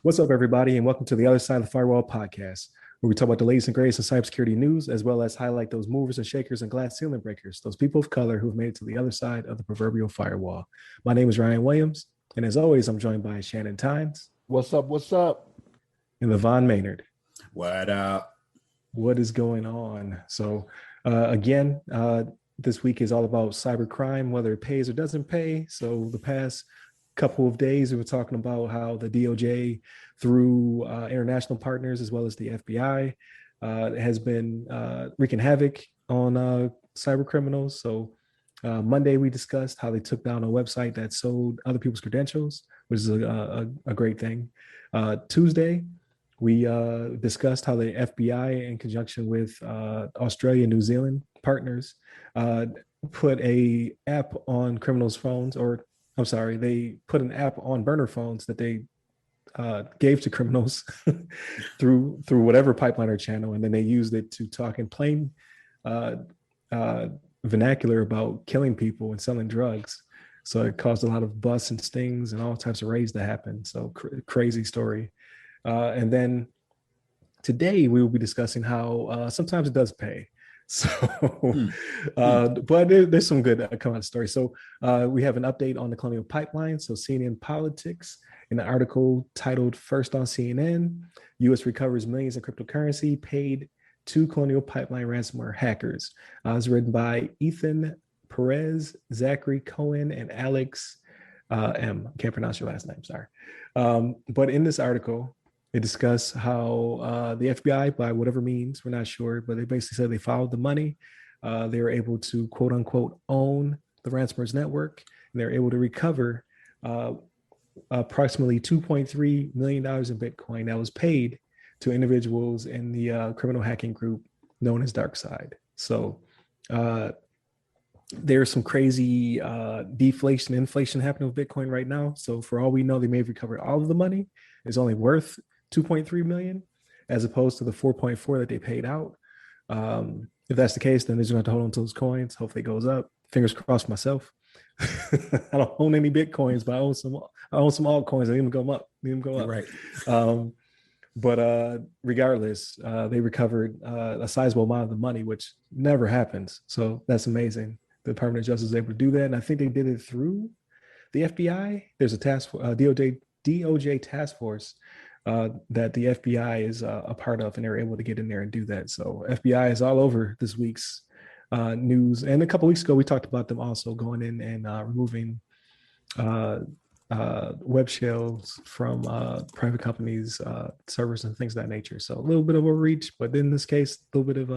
What's up, everybody, and welcome to the Other Side of the Firewall podcast, where we talk about the latest and greatest in cybersecurity news, as well as highlight those movers and shakers and glass ceiling breakers, those people of color who've made it to the other side of the proverbial firewall. My name is Ryan Williams, and as always, I'm joined by Shannon Tynes. What's up? What's up? And LeVon Maynard. What up? What is going on? So, this week is all about cybercrime, whether it pays or doesn't pay. So the past couple of days, we were talking about how the DOJ, through international partners as well as the FBI, has been wreaking havoc on cyber criminals. So Monday, we discussed how they took down a website that sold other people's credentials, which is a great thing. Tuesday, we discussed how the FBI, in conjunction with Australia and New Zealand partners, put a app on criminals' phones, they put an app on burner phones that they gave to criminals through whatever pipeline or channel, and then they used it to talk in plain vernacular about killing people and selling drugs. So it caused a lot of busts and stings and all types of raids to happen. So crazy story. And then today we will be discussing how sometimes it does pay. So, but there's some good come out stories. So we have an update on the Colonial Pipeline. So CNN Politics, in an article titled "First on CNN, U.S. Recovers Millions in Cryptocurrency Paid to Colonial Pipeline Ransomware Hackers." It was written by Ethan Perez, Zachary Cohen, and Alex M. Can't pronounce your last name, sorry. But in this article, they discuss how the FBI, by whatever means, we're not sure, but they basically said they followed the money. They were able to, quote unquote, own the ransomware's network, and they're able to recover approximately $2.3 million in Bitcoin that was paid to individuals in the criminal hacking group known as DarkSide. So there's some crazy deflation, inflation happening with Bitcoin right now. So for all we know, they may have recovered all of the money. It's only worth 2.3 million, as opposed to the 4.4 that they paid out. If that's the case, then they're just gonna have to hold on to those coins. Hopefully it goes up. Fingers crossed myself. I don't own any Bitcoins, but I own some altcoins. I need them to go up. Right. But regardless, they recovered a sizable amount of the money, which never happens. So that's amazing. The Department of Justice was able to do that. And I think they did it through the FBI. There's a DOJ task force that the FBI is a part of, and they're able to get in there and do that. So FBI is all over this week's news. And a couple of weeks ago, we talked about them also going in and removing web shells from private companies' servers and things of that nature. So a little bit of overreach, but in this case, a little bit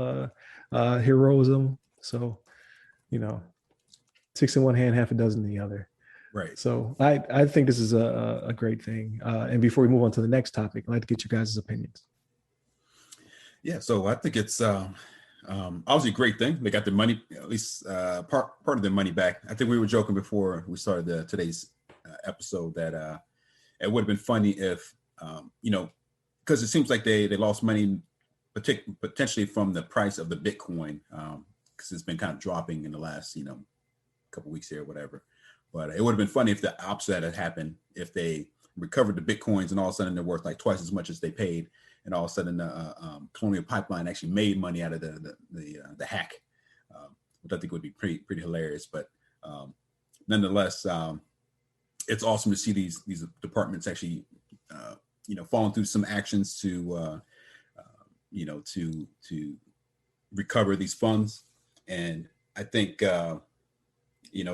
of heroism. So, 6 in one hand, half a dozen in the other. Right. So I think this is a great thing. And before we move on to the next topic, I'd like to get your guys' opinions. Yeah. So I think it's obviously a great thing. They got their money, at least part of their money back. I think we were joking before we started today's episode that it would have been funny if, because it seems like they lost money potentially from the price of the Bitcoin, because it's been kind of dropping in the last, couple weeks here or whatever. But it would have been funny if the opposite had happened, if they recovered the Bitcoins and all of a sudden they're worth like twice as much as they paid. And all of a sudden the Colonial Pipeline actually made money out of the hack, which I think would be pretty hilarious. But nonetheless, it's awesome to see these departments actually, following through some actions to recover these funds. And I think,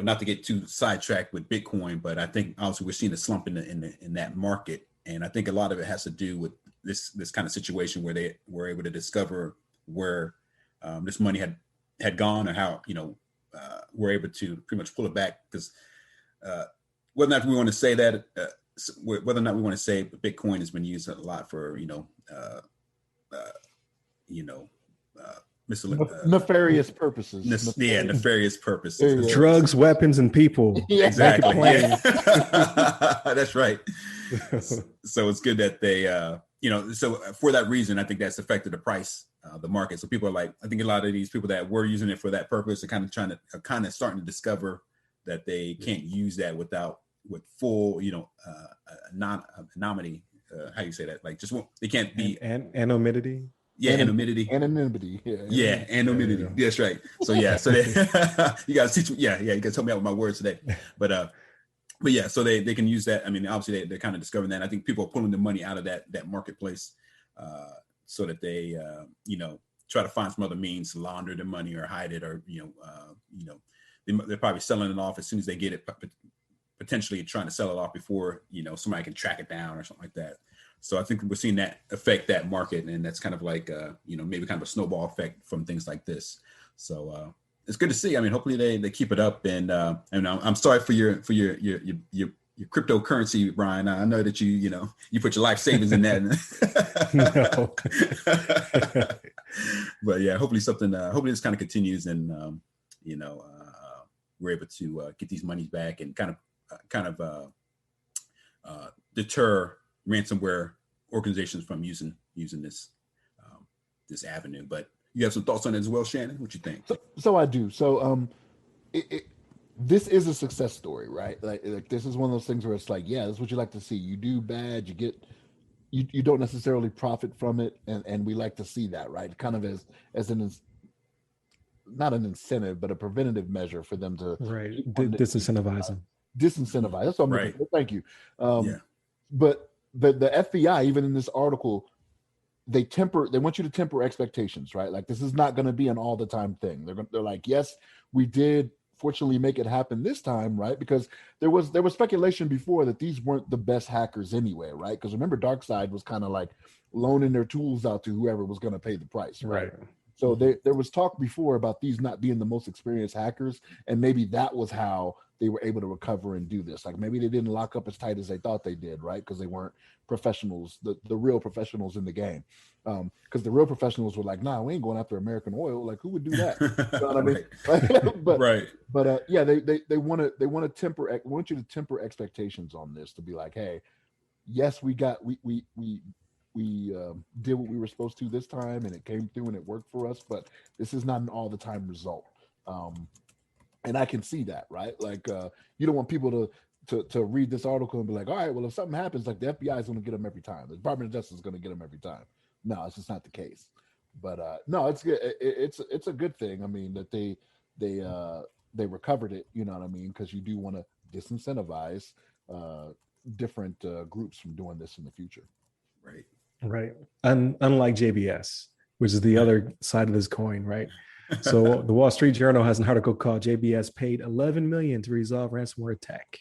not to get too sidetracked with Bitcoin, but I think obviously we're seeing a slump in that market, and I think a lot of it has to do with this kind of situation where they were able to discover where this money had gone, or how we're able to pretty much pull it back. Because whether or not we want to say that, whether or not we want to say Bitcoin has been used a lot for nefarious purposes. Nefarious purposes. Drugs, weapons, and people. Yeah. Exactly. Yeah. That's right. So it's good that they, so for that reason, I think that's affected the price, the market. So people are like, I think a lot of these people that were using it for that purpose are kind of starting to discover that they can't use that with full, anonymity. How you say that? Like they can't be anonymity. Anonymity. Anonymity. Yeah, anonymity. Yeah. That's right. So yeah, so they you guys teach me. Yeah, you guys help me out with my words today. But yeah, so they can use that. I mean, obviously they're kind of discovering that. I think people are pulling the money out of that marketplace, so that they try to find some other means to launder the money or hide it, or they're probably selling it off as soon as they get it, potentially trying to sell it off before somebody can track it down or something like that. So I think we're seeing that affect that market, and that's kind of like maybe kind of a snowball effect from things like this. So it's good to see. I mean, hopefully they keep it up. And I'm sorry for your cryptocurrency, Brian. I know that you put your life savings in that. No. But yeah, hopefully hopefully this kind of continues, and we're able to get these monies back and kind of deter ransomware organizations from using this this avenue. But you have some thoughts on it as well, Shannon? What you think? So I do. So this is a success story, right? Like this is one of those things where it's like, yeah, this is what you like to see. You do bad, you don't necessarily profit from it, and we like to see that, right? Kind of as not an incentive, but a preventative measure for them to disincentivize them. Disincentivize. That's what I'm looking for. Thank you. Yeah. But the FBI, even in this article, they want you to temper expectations, right? Like this is not going to be an all the time thing. They're like, yes, we did fortunately make it happen this time, right? Because there was speculation before that these weren't the best hackers anyway, right? Because remember, DarkSide was kind of like loaning their tools out to whoever was going to pay the price, right? So there was talk before about these not being the most experienced hackers, and maybe that was how they were able to recover and do this. Like maybe they didn't lock up as tight as they thought they did, right? Because they weren't professionals, the real professionals in the game. Because the real professionals were like, nah, we ain't going after American oil. Like who would do that? You know what I mean? But yeah, they want you to temper expectations on this, to be like, hey, yes, we did what we were supposed to this time, and it came through and it worked for us, but this is not an all the time result. And I can see that, right? Like you don't want people to read this article and be like, all right, well, if something happens, like the FBI is going to get them every time. The Department of Justice is going to get them every time. No, it's just not the case. But no, it's good. It's a good thing. I mean, that they recovered it. You know what I mean? Because you do want to disincentivize different groups from doing this in the future. Right. Unlike JBS, which is the other side of this coin, right? So the Wall Street Journal has an article called "JBS Paid $11 million to Resolve Ransomware Attack."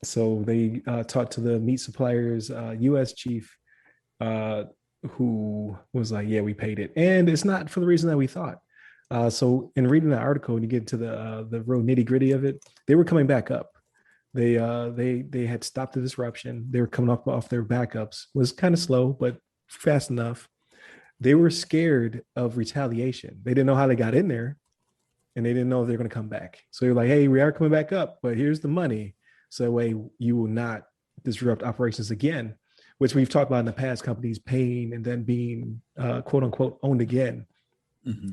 So they talked to the meat suppliers U.S. chief, who was like, "Yeah, we paid it, and it's not for the reason that we thought." So in reading the article, when you get to the real nitty gritty of it, they were coming back up. They had stopped the disruption. They were coming up off their backups. It was kind of slow, but fast enough. They were scared of retaliation. They didn't know how they got in there, and they didn't know if they're going to come back. So they're like, hey, we are coming back up, but here's the money. So that way you will not disrupt operations again, which we've talked about in the past, companies paying and then being quote unquote owned again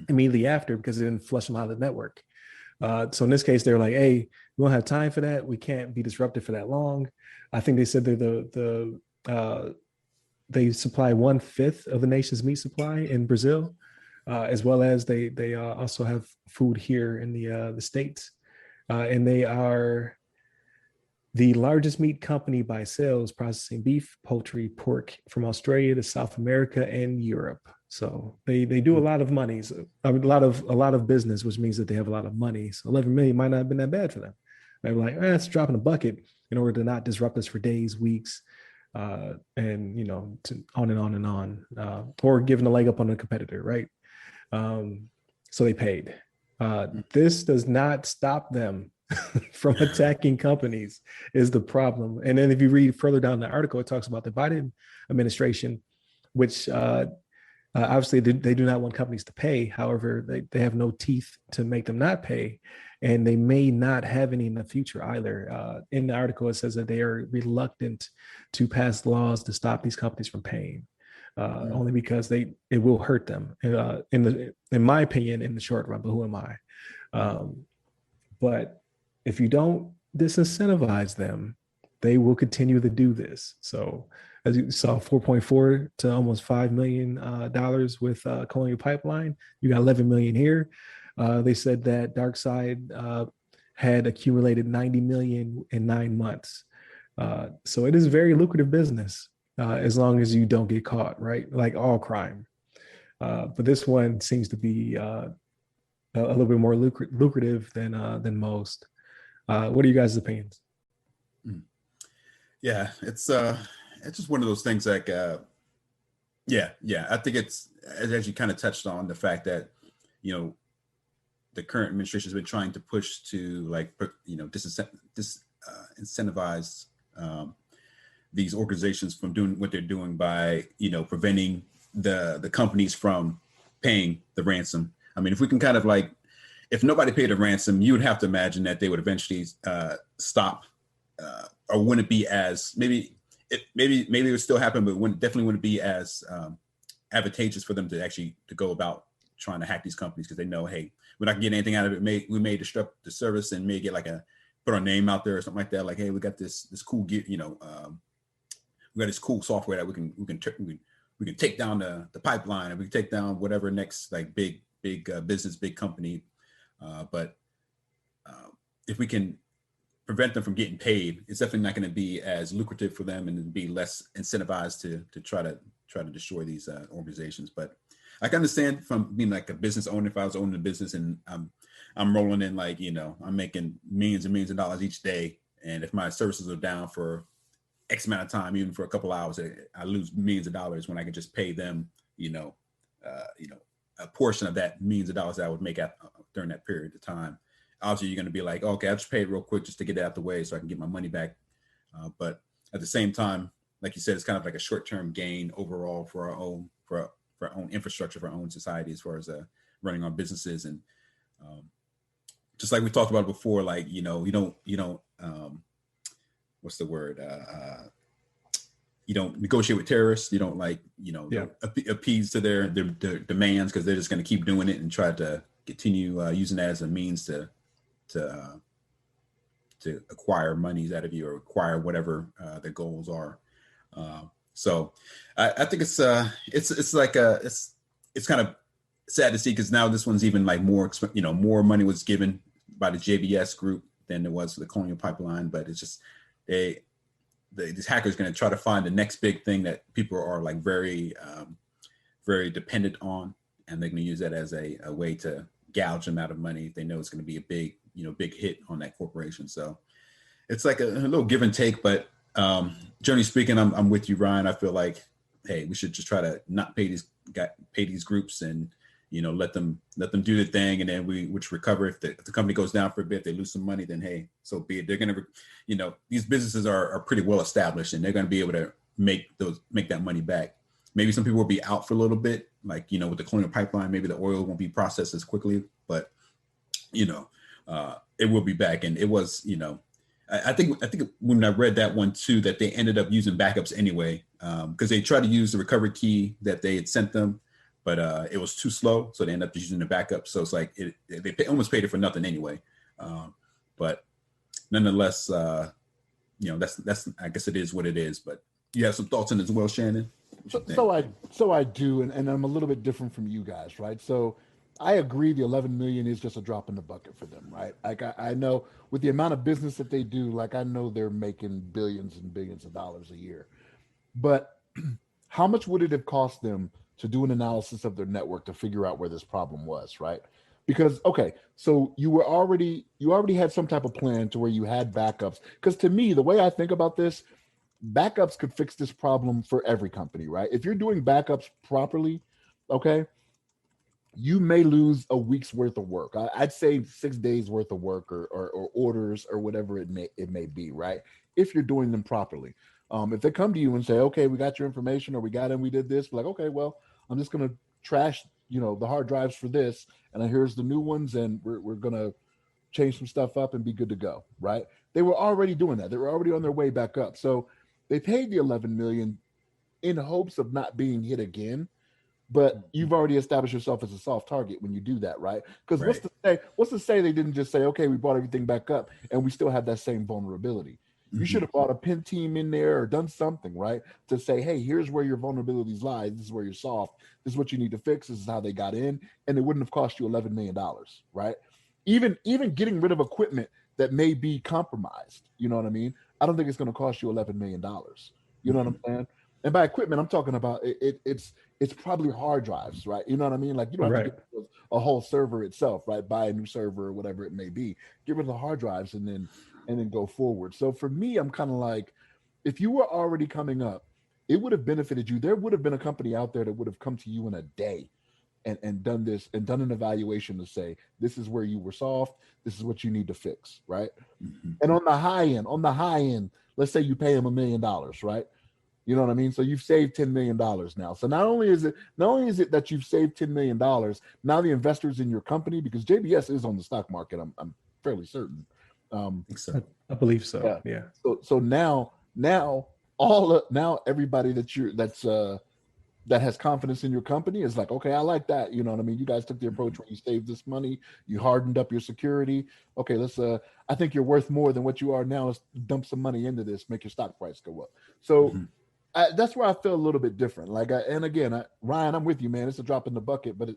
immediately after because they didn't flush them out of the network. So in this case, they're like, hey, we don't have time for that. We can't be disrupted for that long. I think they said they're they supply 1/5 of the nation's meat supply in Brazil, as well as they also have food here in the States. And they are the largest meat company by sales, processing beef, poultry, pork from Australia to South America and Europe. So they do a lot of money, a lot of business, which means that they have a lot of money. So 11 million might not have been that bad for them. They were like, it's a drop in the bucket in order to not disrupt us for days, weeks, and on and on and on, or giving a leg up on the competitor, right? So they paid. This does not stop them from attacking companies, is the problem. And then if you read further down the article, it talks about the Biden administration, which obviously they do not want companies to pay. However, they have no teeth to make them not pay, and they may not have any in the future either. In the article, it says that they are reluctant to pass laws to stop these companies from paying, only because it will hurt them. In my opinion, in the short run. But who am I? But if you don't disincentivize them, they will continue to do this. So as you saw, 4.4 to almost $5 million with Colonial Pipeline. You got 11 million here. They said that DarkSide had accumulated 90 million in 9 months. So it is very lucrative business as long as you don't get caught, right? Like all crime. But this one seems to be a little bit more lucrative than most. What are you guys' opinions? Yeah, it's just one of those things like yeah. I think it's as you kind of touched on the fact that the current administration has been trying to push to like disincentivize these organizations from doing what they're doing by preventing the companies from paying the ransom. I mean, if we can kind of like, if nobody paid a ransom, you would have to imagine that they would eventually stop, or wouldn't be as maybe it would still happen, but definitely wouldn't be as advantageous for them to go about trying to hack these companies, because they know, hey, we're not getting anything out of it. We may disrupt the service and may get like put our name out there or something like that. Like, hey, we got this cool gear, we got this cool software that we can take down the pipeline, and we can take down whatever next like big business, big company. But if we can prevent them from getting paid, it's definitely not going to be as lucrative for them, and be less incentivized to try to destroy these organizations. But I can understand from being like a business owner, if I was owning a business and I'm rolling in like, I'm making millions and millions of dollars each day, and if my services are down for X amount of time, even for a couple of hours, I lose millions of dollars when I can just pay them, a portion of that millions of dollars that I would make during that period of time. Obviously, you're going to be like, okay, I'll just pay it real quick just to get it out the way so I can get my money back. But at the same time, like you said, it's kind of like a short-term gain overall for our own infrastructure, for our own society, as far as running our businesses. And just like we talked about before, like, you don't what's the word? You don't negotiate with terrorists. You don't appease to their demands, because they're just going to keep doing it and try to continue using that as a means to acquire monies out of you, or acquire whatever their goals are. So I think it's kind of sad to see, because now this one's even like more money was given by the JBS group than there was for the Colonial Pipeline. But it's just these hackers going to try to find the next big thing that people are like very very dependent on, and they're going to use that as a way to gouge them out of money if they know it's going to be a big hit on that corporation. So it's like a little give and take. But generally speaking, I'm with you, Ryan. I feel like, hey, we should just try to not pay these groups, and let them do the thing, and then we recover. If the company goes down for a bit, they lose some money, then hey, so be it. They're gonna, these businesses are pretty well established, and they're gonna be able to make that money back. Maybe some people will be out for a little bit, like with the Colonial Pipeline, maybe the oil won't be processed as quickly, but it will be back. And it was, I think when I read that one too, that they ended up using backups anyway, because they tried to use the recovery key that they had sent them, but it was too slow, so they ended up using the backup. So it's like they almost paid it for nothing anyway. But nonetheless, that's I guess it is what it is. But you have some thoughts on it as well, Shannon? So I do, and I'm a little bit different from you guys, right? So I agree the 11 million is just a drop in the bucket for them, right? Like I know with the amount of business that they do, like I know they're making billions and billions of dollars a year. But how much would it have cost them to do an analysis of their network to figure out where this problem was, right? Because okay, so you already had some type of plan to where you had backups. Because to me, the way I think about this, backups could fix this problem for every company, right? If you're doing backups properly, okay, you may lose a week's worth of work. I'd say 6 days worth of work or orders or whatever it may be, right? If you're doing them properly. If they come to you and say, okay, we got your information, or we got it and we did this, like, okay, well, I'm just going to trash, the hard drives for this, and here's the new ones, and we're going to change some stuff up and be good to go, right? They were already doing that. They were already on their way back up. So they paid the 11 million in hopes of not being hit again. but you've already established yourself as a soft target when you do that, right? Because Right. what's to say they didn't just say, okay, we brought everything back up and we still have that same vulnerability. You should have brought a pen team in there or done something, right? To say, hey, here's where your vulnerabilities lie. This is where you're soft. This is what you need to fix. This is how they got in. And it wouldn't have cost you $11 million, right? Even getting rid of equipment that may be compromised, you know what I mean? I don't think it's going to cost you $11 million. You know what I'm saying? And by equipment, I'm talking about it's probably hard drives, right? You know what I mean? Like you don't have to Right. get a whole server itself, right? Buy a new server or whatever it may be. Get rid of the hard drives and then go forward. So for me, I'm kind of like, if you were already coming up, it would have benefited you. There would have been a company out there that would have come to you in a day and done this and done an evaluation to say, this is where you were soft, this is what you need to fix, right? And on the high end, let's say you pay them $1 million, right? You know what I mean? So you've saved $10 million now. So not only is it that you've saved $10 million, now the investors in your company, because JBS is on the stock market, I'm fairly certain. I think so. I believe so. Yeah. So now now everybody that has confidence in your company is like, okay, I like that. You know what I mean? You guys took the approach where you saved this money, you hardened up your security. Okay, let's I think you're worth more than what you are now. Let's dump some money into this, make your stock price go up. So that's where I feel a little bit different. Like, Ryan, I'm with you, man. It's a drop in the bucket, but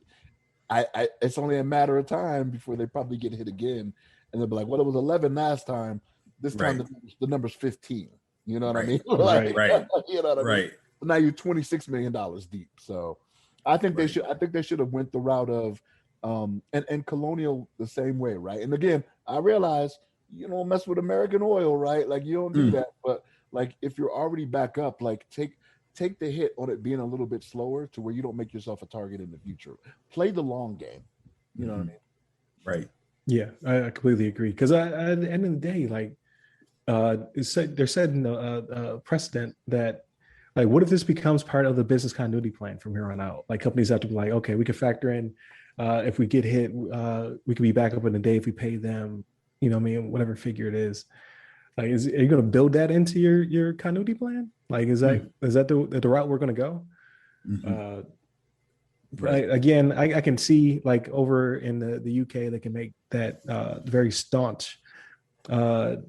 it's only a matter of time before they probably get hit again, and they'll be like, "Well, it was 11 last time. This time the number's 15." You know what I mean? Right. You know what I mean? Now you're $26 million deep. So, I think they should. I think they should have went the route of, and Colonial the same way, right? And again, I realize you don't mess with American oil, right? Like you don't do that, but like if you're already back up, like take the hit on it being a little bit slower to where you don't make yourself a target in the future. Play the long game. You know what I mean? Right. Yeah, I completely agree. Because at the end of the day, like they're setting a precedent that, like, what if this becomes part of the business continuity plan from here on out? Like companies have to be like, okay, we can factor in if we get hit, we can be back up in a day if we pay them, you know what I mean, whatever figure it is. Like, are you going to build that into your continuity plan? Like, is that the route we're going to go? Right. Again, I can see like over in the UK, they can make that very staunch, not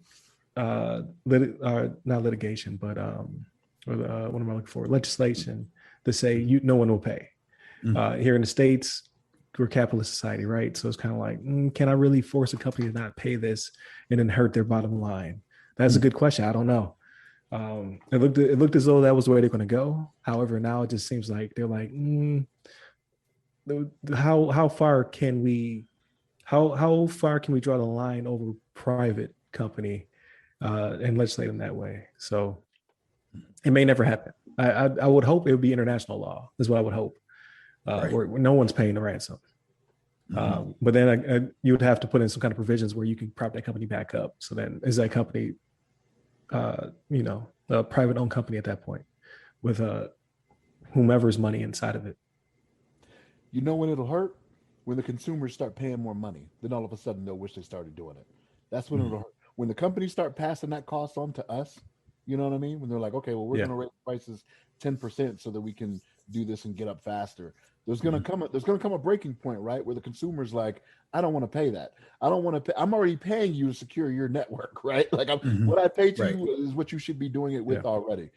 litigation, but what am I looking for? Legislation to say no one will pay. Here in the States, we're a capitalist society, right? So it's kind of like, can I really force a company to not pay this and then hurt their bottom line? That's a good question. I don't know. It looked as though that was the way they're going to go. However, now it just seems like they're like, how far can we draw the line over private company and legislate them that way? So it may never happen. I would hope it would be international law is what I would hope, where no one's paying the ransom. But then you would have to put in some kind of provisions where you can prop that company back up. So then is that company, a private owned company at that point with whomever's money inside of it. You know when it'll hurt? When the consumers start paying more money. Then all of a sudden they'll wish they started doing it. That's when it'll hurt. When the companies start passing that cost on to us, you know what I mean? When they're like, okay, well, we're going to raise prices 10% so that we can do this and get up faster. There's going to come a breaking point, right? Where the consumer's like, I don't want to pay that. I don't want to pay. I'm already paying you to secure your network, right? Like what I pay to you is what you should be doing it with already.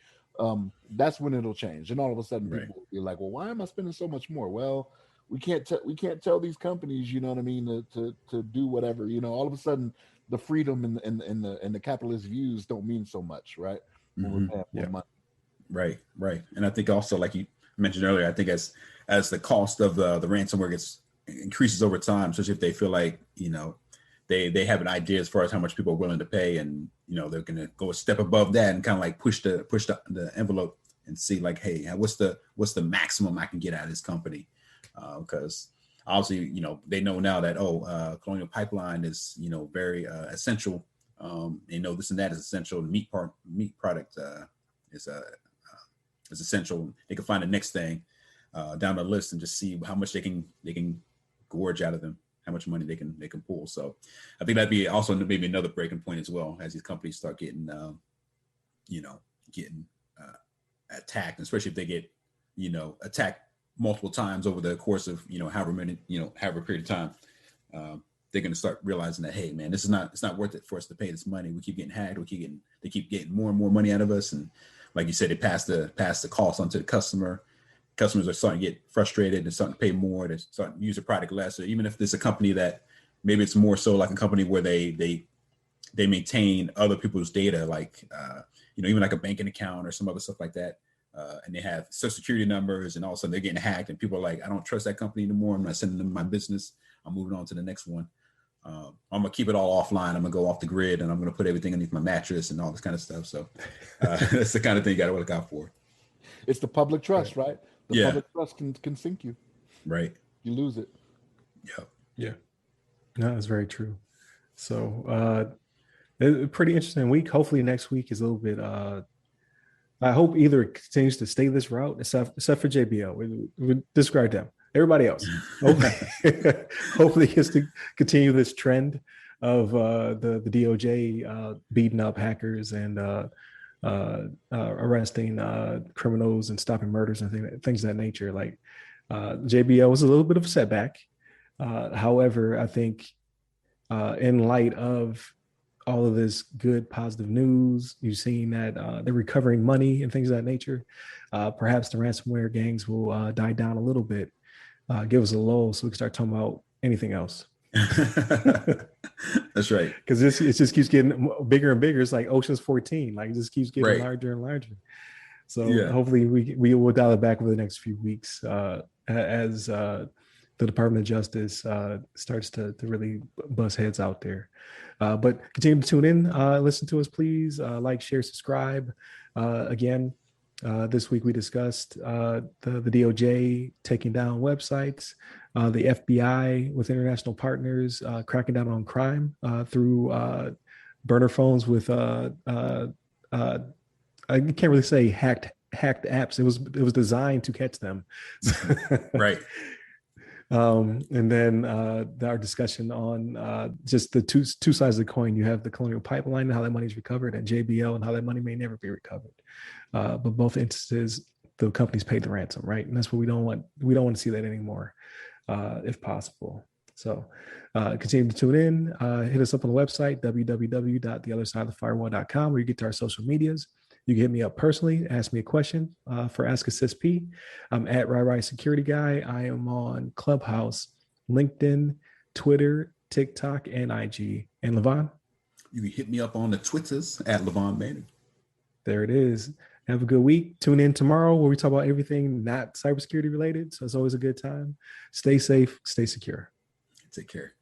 That's when it'll change. And all of a sudden people will be like, well, why am I spending so much more? Well, we can't tell these companies, you know what I mean, to do whatever, you know. All of a sudden the freedom and the capitalist views don't mean so much, right? When we're paying more money. Right. And I think also, like you mentioned earlier, I think as the cost of the ransomware increases over time, especially if they feel like, you know, they have an idea as far as how much people are willing to pay, and you know they're going to go a step above that and kind of like push the envelope and see like, hey, what's the maximum I can get out of this company? Because obviously, you know, they know now that Colonial Pipeline is, you know, very essential. They know this and that is essential. Meat product is essential. They can find the next thing down the list and just see how much they can gorge out of them, how much money they can pull. So I think that'd be also maybe another breaking point as well, as these companies start getting attacked, especially if they get, you know, attacked multiple times over the course of, however period of time, they're going to start realizing that, hey man, it's not worth it for us to pay this money. We keep getting hacked. They keep getting more and more money out of us. And like you said, they pass the cost on to the customer. Customers are starting to get frustrated and starting to pay more. They're starting to use the product less. Or even if there's a company that maybe it's more so like a company where they maintain other people's data, like, even like a banking account or some other stuff like that. And they have social security numbers, and all of a sudden they're getting hacked, and people are like, I don't trust that company anymore. I'm not sending them my business. I'm moving on to the next one. I'm going to keep it all offline. I'm going to go off the grid, and I'm going to put everything underneath my mattress and all this kind of stuff. So that's the kind of thing you got to look out for. It's the public trust, right? The public trust can sink you. Right. You lose it. Yeah. No, that's very true. So a pretty interesting week. Hopefully next week is a little bit, I hope either it continues to stay this route, except for JBL. We describe them. Everybody else, hopefully gets to continue this trend of the DOJ beating up hackers and arresting criminals and stopping murders and things of that nature. Like JBL was a little bit of a setback. However, I think in light of all of this good positive news, you've seen that they're recovering money and things of that nature. Perhaps the ransomware gangs will die down a little bit, give us a lull so we can start talking about anything else. That's right. Because it just keeps getting bigger and bigger. It's like Ocean's 14. Like it just keeps getting larger and larger. So hopefully we will dial it back over the next few weeks as the Department of Justice starts to really bust heads out there. But continue to tune in, listen to us, please. Like, share, subscribe. Again, this week we discussed the DOJ taking down websites, the FBI with international partners cracking down on crime through burner phones with I can't really say hacked apps. It was designed to catch them. Right. And then our discussion on just the two sides of the coin. You have the Colonial Pipeline and how that money is recovered, and JBL and how that money may never be recovered. But both instances, the companies paid the ransom, right? And that's what we don't want. We don't want to see that anymore, if possible. So continue to tune in. Hit us up on the website, www.theothersideofthefirewall.com, where you get to our social medias. You can hit me up personally, ask me a question for Ask a CISP. I'm at Rai Security Guy. I am on Clubhouse, LinkedIn, Twitter, TikTok, and IG. And LeVon? You can hit me up on the Twitters at LeVon Manning. There it is. Have a good week. Tune in tomorrow where we talk about everything not cybersecurity related. So it's always a good time. Stay safe, stay secure. Take care.